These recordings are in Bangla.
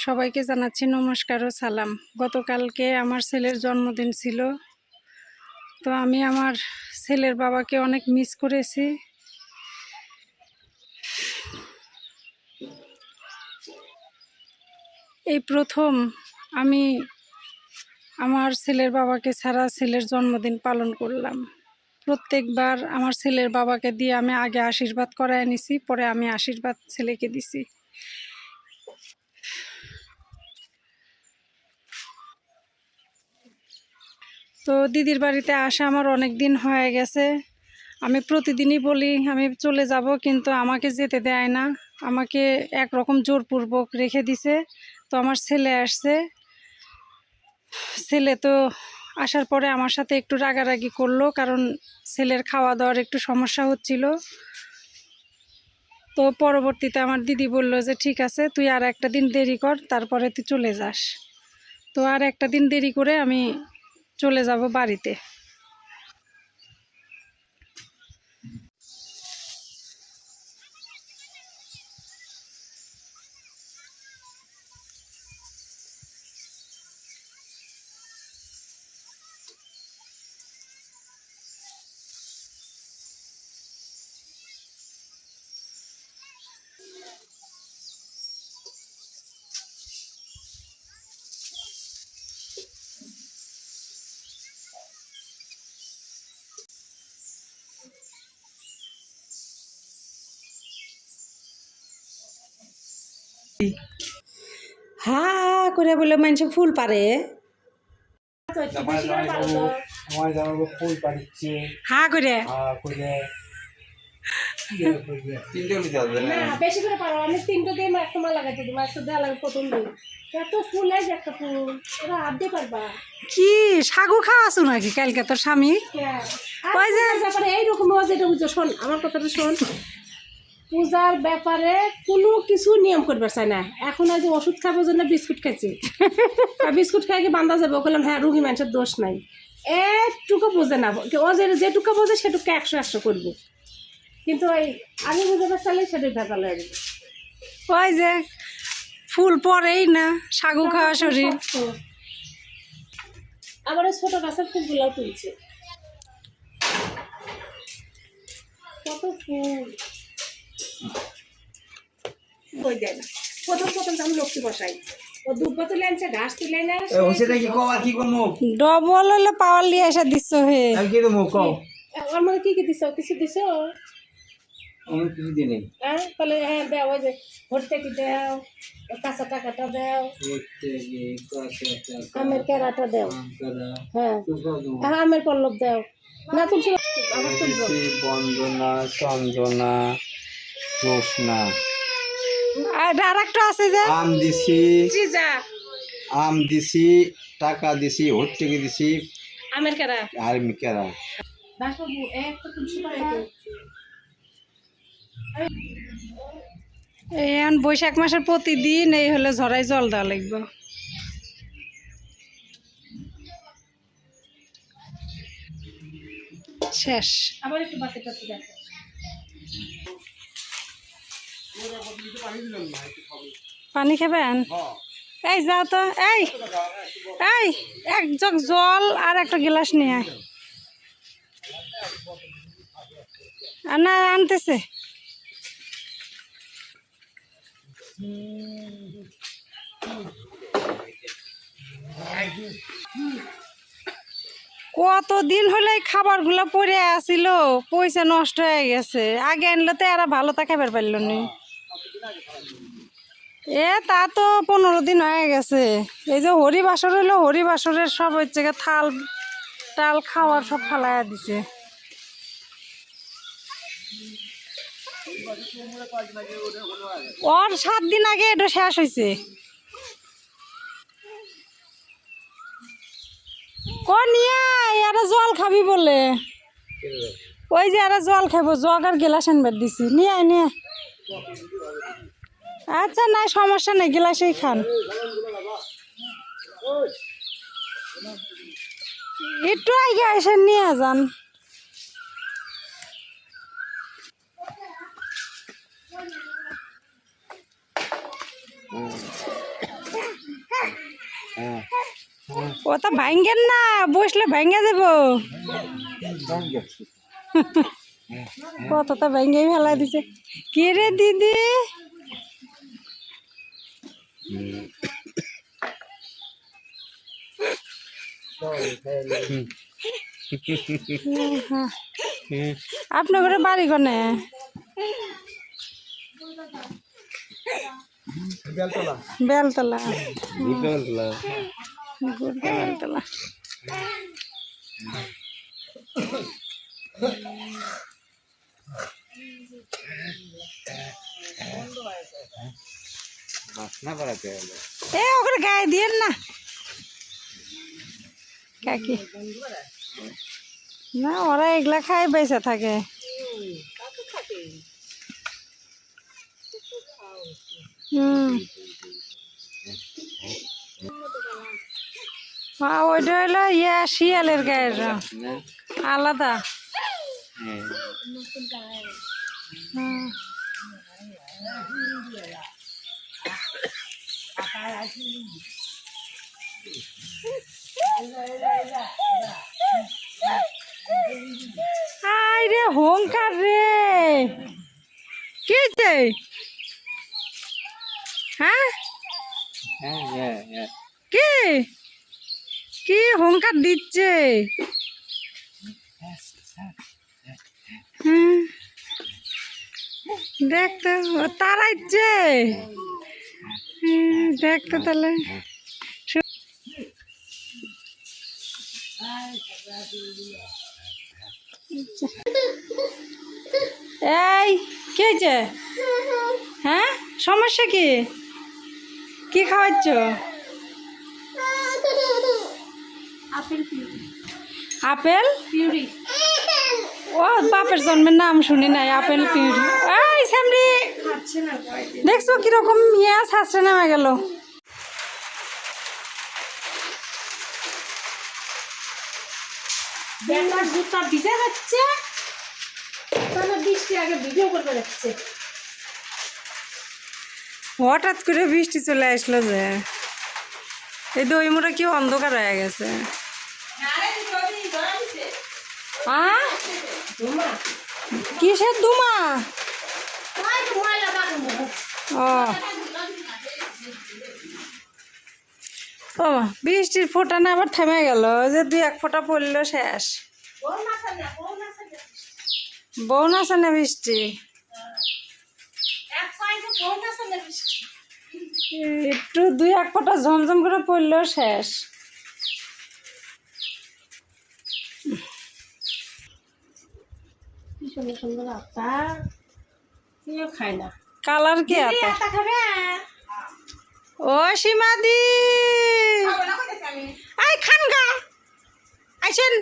সবাইকে জানাচ্ছি নমস্কার ও সালাম। গতকালকে আমার ছেলের জন্মদিন ছিল, তো আমি আমার ছেলের বাবাকে অনেক মিস করেছি। এই প্রথম আমি আমার ছেলের বাবাকে ছাড়া ছেলের জন্মদিন পালন করলাম। প্রত্যেকবার আমার ছেলের বাবাকে দিয়ে আমি আগে আশীর্বাদ করায় নিছি, পরে আমি আশীর্বাদ ছেলেকে দিছি। তো দিদির বাড়িতে আসা আমার অনেক দিন হয়ে গেছে। আমি প্রতিদিনই বলি আমি চলে যাব, কিন্তু আমাকে যেতে দেয় না। আমাকে একরকম জোরপূর্বক রেখে দিছে। তো আমার ছেলে আসছে, ছেলে তো আসার পরে আমার সাথে একটু রাগারাগি করলো, কারণ ছেলের খাওয়া দাওয়ার একটু সমস্যা হচ্ছিল। তো পরবর্তীতে আমার দিদি বলল যে ঠিক আছে, তুই আর একটা দিন দেরি কর, তারপরে তুই চলে যাস। তো আর একটা দিন দেরি করে আমি চলে যাব বাড়িতে। হা করে বলে মানুষ ফুল পারে। হা করে বেশি করে পারো, আমি তিনটা দিয়ে একটা মালা লাগাইতে দিই, মাছটা দেওয়া লাগে প্রথম দিন। এত ফুল এই যে একটা ফুল, ওরা হাত দিয়ে পারবা কি সাগু খাওয়াছো নাকি কালকে তোর স্বামী? ওই যে ব্যাপারে এইরকম যেটা বুঝছো, শোন আমার কথাটা শোন। পূজার ব্যাপারে কোনো কিছু নিয়ম করবার চাই না। এখন আজ ওষুধ খাবার জন্য বিস্কুট খাইছি, বিস্কুট খাই কি বান্ধা যাবে? বললাম হ্যাঁ, রুগী মানুষের দোষ নাই। একটুকু বোঝে না, ও যেটুকু বোঝে সেটুকু 100 করবো, কিন্তু ওই আমি বুঝতে চাইলে সেটাই ভেজাল হয়ে যাবে। ওই যে ফুল পরেই না, সাগু খাওয়া শরীর। আবার ওই ছোট গাছের ফুলগুলো তুলছে, কত ফুল বই দেয় না। প্রথম আমি লক্ষ্মী বসাই, ও দুধ তুলে আনছে, ঘাস তুলে আনে। ডবল হলে পাওয়ার লিয়ে এসে দিচ্ছ হে। আমার মধ্যে কি দিছ? কিছু দিছ? হ্যাঁ, তাহলে হ্যাঁ দেও, ওই যে ভর্তি কি দেও, কাঁচা টাকাটা দেও, আমের কেরাটা দেও, হ্যাঁ আমের পল্লব দেও। না তুলছি বন্দনা, চন্দনা, জোসনা, আর একটা আছে যে আম দিছি, চিজা, আম দিছি, টাকা দিছি, হট্টিকে দিছি, আমের কেরা, আর কেরা। দাসবাবু একটা তুলসী পাতা। এই বৈশাখ মাসের প্রতিদিন এই হলে ঝরাই জল দেওয়া লাগবে। শেষ। আবার একটু বাতিটা দেখো। পানি খাবেন? এই যাও তো, এই এই এক জগ জল আর একটা গ্লাস নিয়ে আয়। না আনতেছে। কতদিন হলে খাবারগুলো পড়ে আসিল, পয়সা নষ্ট হয়ে গেছে। আগে আনলে তো এরা ভালো তা খাবার পারল নি। তা তো 15 দিন হয়ে গেছে। এই যে হরিবাসর হইলো, হরিবাসরের সব হচ্ছে থাল টাল খাওয়ার সব ফালাইয়া দিছে। ওর 7 দিন আগে এটা শেষ হয়েছে। এরা জল খাবি বলে, ওই যে এরা জল খাবো, জগ আর গেলাস আনবার দিছি। নিয়ে আয়, নিয়ে। আচ্ছা নাই সমস্যা নেই, গেলাসেই খান। একটু আগে এসে নিয়ে যান। হ্যাঁ ও তো ভাঙ্গেন না, বসলে ভাঙ্গে যাব। কতটা ভাঙ্গেই ফেলা দিছে। কে রে দিদি? আপনার ঘরে বাড়ি কোনে? বেলতলা। বেলতলা। বেলতলা। বাসনা করাতে হলো। এ ওখানে গায়ে দিয়েন না কাকি। না, ওরা এগুলা খায় বেঁচে থাকে। ওইটা হলো শিয়ালের গায়ের রং আলাদা। হুম। আই রে হংকার রে, কি হয়েছে? হ্যাঁ কি কি হংকার দিচ্ছে? দেখতো তারাইছে। দেখতো তাহলে এই কি হয়েছে? হ্যাঁ, সমস্যা কি? কি খাওয়াচ্ছ? Apple puree. ও বাপের জন্মের নাম শুনি নাই, আপেল পিউরি। এই সামনে দেখছো কিরকম শাস্ত্রে নেমে গেল। বেলার জুতা ভিজে যাচ্ছে, তাহলে বৃষ্টি আগে ভিডিও করতে যাচ্ছে। হঠাৎ করে বৃষ্টি চলে আসলো যে, এই দইমুড়া কি অন্ধকার হয়ে গেছে। কিসের দুমা? ও ও বৃষ্টির ফোঁটা না আবার থেমে গেল, যে দুই এক ফোঁটা পড়লো শেষ। বউ নাচে না বৃষ্টি? একটু দুই এক ফোঁটা ঝমঝম করে পড়লো শেষ। কি সুন্দর সুন্দর আতা, কেউ খায় না। কালার কি দিদি, আতা খাবে? ও সীমাদি, আই খানগা আইছেন।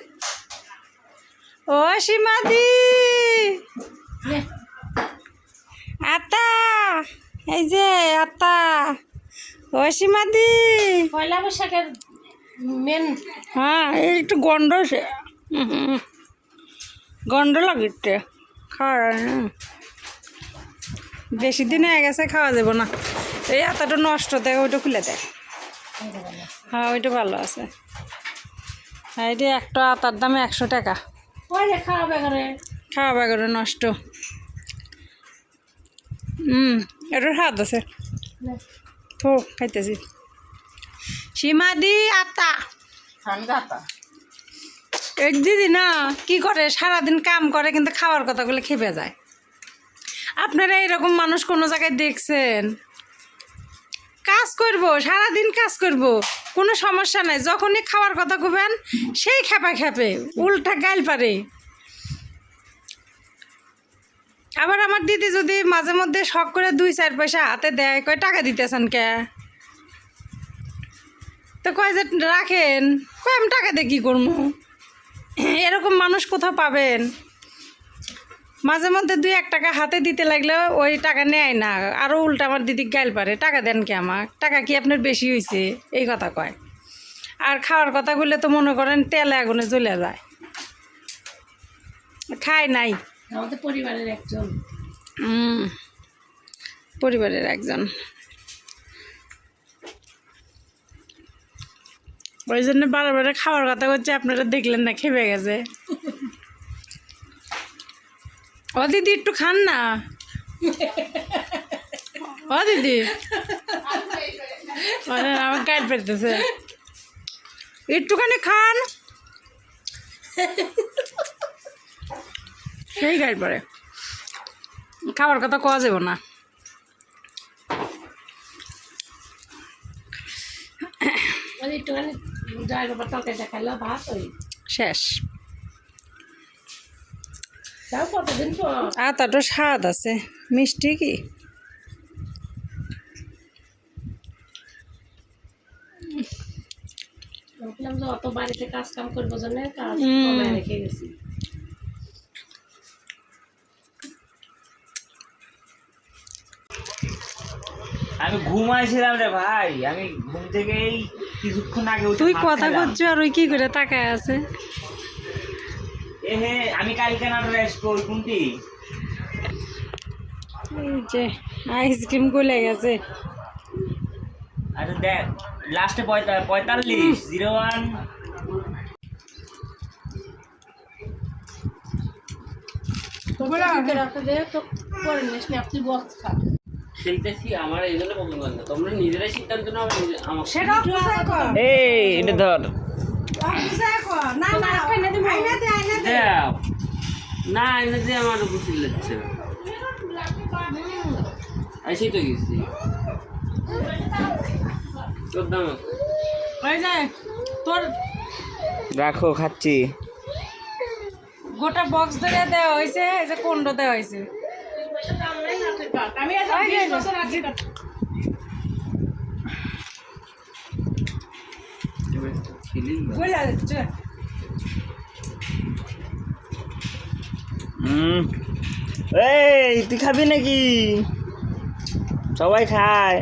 ও সীমাদি, নে, আতা, এই যে আতা। ও সীমাদি, পয়লা বৈশাখের মেন। হ্যাঁ এই একটু গন্ধ গন্ধ লাগিচ্ছে খাওয়া বেশি দিন হয়ে গেছে, খাওয়া যাবো না। এই আতাটা নষ্ট দেয়, ওইটা খুলে দেয়। হ্যাঁ ওইটা ভালো আছে। হ্যাঁ এটা একটা আতার দাম 100 টাকা। ওই যে খাওয়াবে ঘরে। খাওয়া বাগরে নষ্ট। এটার স্বাদ আছে। নে, তো খাইতেছি। সীমাদি আতা এক দিদি না কি করে, সারাদিন কাম করে কিন্তু খাওয়ার কথাগুলো খেপে যায়। আপনারা এরকম মানুষ কোনো জায়গায় দেখছেন? কাজ করব, সারাদিন কাজ করব, কোনো সমস্যা নাই, যখনই খাওয়ার কথা কবেন সেই খেপা খেপে উল্টা গাইল পারে। আবার আমার দিদি যদি মাঝে মধ্যে শখ করে 2-4 পয়সা হাতে দেয়, কয় টাকা দিতেছেন কে? তো কয় যে রাখেন, কয় আমি টাকা দিয়ে কী করবো? এরকম মানুষ কোথাও পাবেন? মাঝে মধ্যে 2-1 টাকা হাতে দিতে লাগলে ওই টাকা নেয় না, আরও উল্টা আমার দিদি গাইল পারে, টাকা দেন কি আমার, টাকা কি আপনার বেশি হয়েছে, এই কথা কয়। আর খাওয়ার কথাগুলো তো মনে করেন তেলে আগুনে জ্বলে যায়। খায় নাই আমাদের পরিবারের একজন। পরিবারের একজন। ওই জন্য বারবার খাওয়ার কথা করছে, আপনারা দেখলেন না, খেপে গেছে। ও দিদি একটু খান না, ও দিদি আমার কাট পেতেছে, একটুখানি খান, সেই গাইড পরে খাওয়ার কথা কোয়া যাব না। একটুখানি যাই বাবা তরকারি দেখালো ভাত ওই শেষ। তাও কতদিন পর আতাটা স্বাদ আছে, মিষ্টি কি ভাবলাম যে অত বাড়িতে কাজ কাম করবো জন্য কাজ কমায় রেখে গেছি। আমি ঘুমাইছিলাম রে ভাই, আমি ঘুম থেকে এই কিছুক্ষণ আগে উঠে তুই ভাত কথা খেলাম। করছো আর ওই কি করে তাকায় আছে। এ হে, আমি কালকে নাটক আসবো ওই কোনটি এই যে আইসক্রিম গলে গেছে। আচ্ছা দেখ লাস্টে 45 01 রাখতে দে তো পরে নিস না, আপনি বক্স খা। খেলতেছি আমার এই জন্য প্রবলেম হয় না, তোমরা নিজেরাই সিদ্ধান্ত নাও, আমার সেটা এই এটা ধর না না আইনা দে দাও না এনে যে আমার উপর চিল্লাচ্ছে। আসি তো গেছি তোর দাম ওই যে তোর রাখো খাচ্ছি। গোটা বক্স ধরে দেওয়া হয়েছে, এই যে কোন্ড দেওয়া হয়েছে। আমি আজ 20 বছর আগে গলে যাচ্ছে। এই তুই খাবি নাকি? সবাই খায়।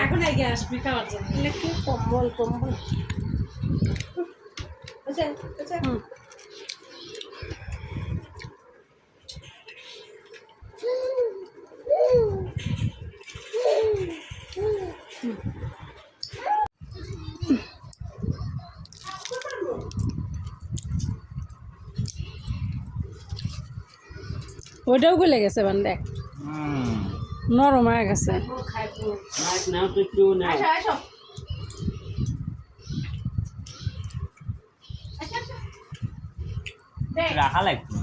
এখন আগে আসবি খাওয়ার জন্য। কি কম্বল কম্বল আচ্ছা আচ্ছা ওইটাও গলে গেছে বান, দেখ নরম হয়ে গেছে। নাইস নাও তো একটু নাও। আসো রাখা লাগবে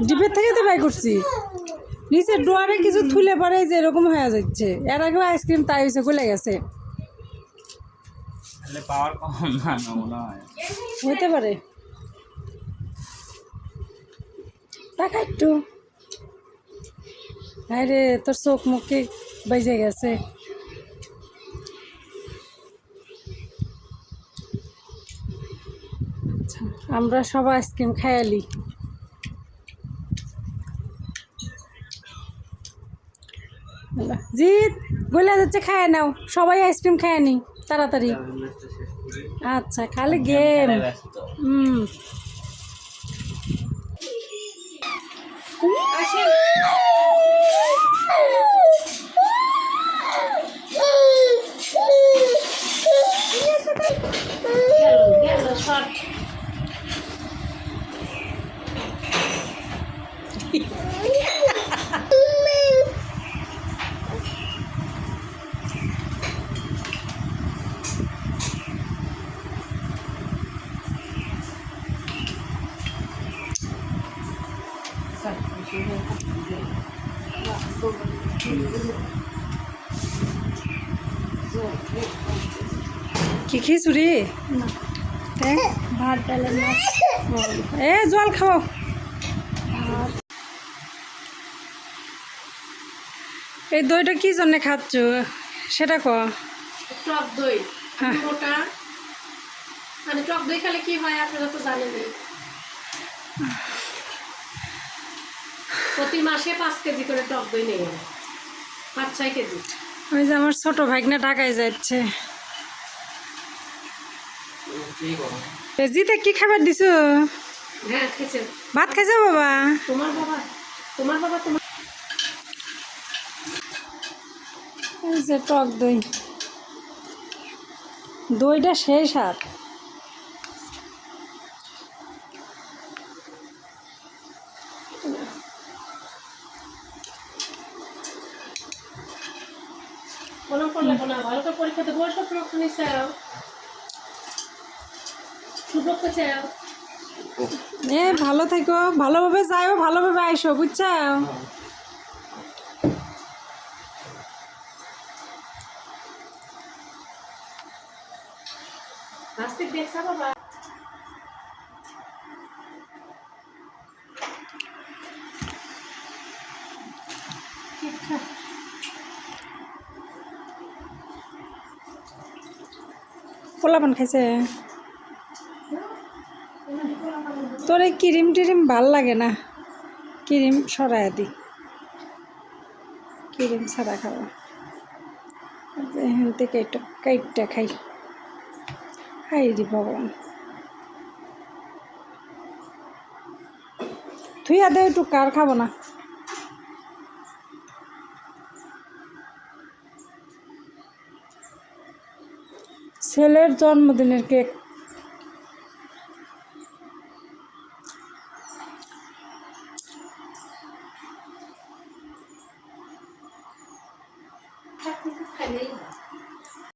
ডিপের থেকে তো বাই করছি, নিচের ডোয়ারে কিছু থুলে পরে যে এরকম হয়ে যাচ্ছে। এর আগে আইসক্রিম তাই হয়েছে, গলে গেছে, তাহলে পাওয়ার কম না মনে হয়। হইতে পারে। টাকা একটু হ্যাঁ রে, তোর চোখ মুখে বেজে গেছে। আচ্ছা, আমরা সবাই আইসক্রিম খাইয়ালি। জিৎ গলে যাচ্ছে, খায় নাও সবাই আইসক্রিম খায় নি তাড়াতাড়ি। আচ্ছা খালি গেম। ব্যস্ত গেল শর্ট কি খিচুড়ি? ভাত ডালের মাছ এ জল খাও। এই দইটা কি জন্য খাচ্ছ সেটা ক। টক দই হ্যাঁ। মোটা, মানে টক দই খেলে কি হয় আপনারা তো জানেনই। প্রতি মাসে 5 কেজি করে টক দই নেই, 5-6 কেজি। ওই যে আমার ছোট ভাগনা ঢাকায় যাচ্ছে। জিতে কি খাবার দিছো? হ্যাঁ খেয়েছেন ভাত খাইছো বাবা? তোমার বাবা তো তোমার বাবা তোমার এই যে টক দই, দইটা সেই স্বাদ। কোনো করলে কোনো ভালো করে পরীক্ষা দেবো সব রকম চাও সুযোগ চাও এ ভালো থেকো, ভালোভাবে যাও, ভালোভাবে আইসো, বুঝছো? নাস্তিক দেখছা বাবা পোলাপান খাইছে? তোর এই ক্রিম টিরিম ভাল লাগে না, ক্রিম সরাই দি, ক্রিম ছাড়া খাওয়া। এখান থেকে একটু কাইটটা খাই, খাই দি ভগবান। তুই আদে একটু কার খাবো না। ছেলের জন্মদিনের কেক। খাইলেই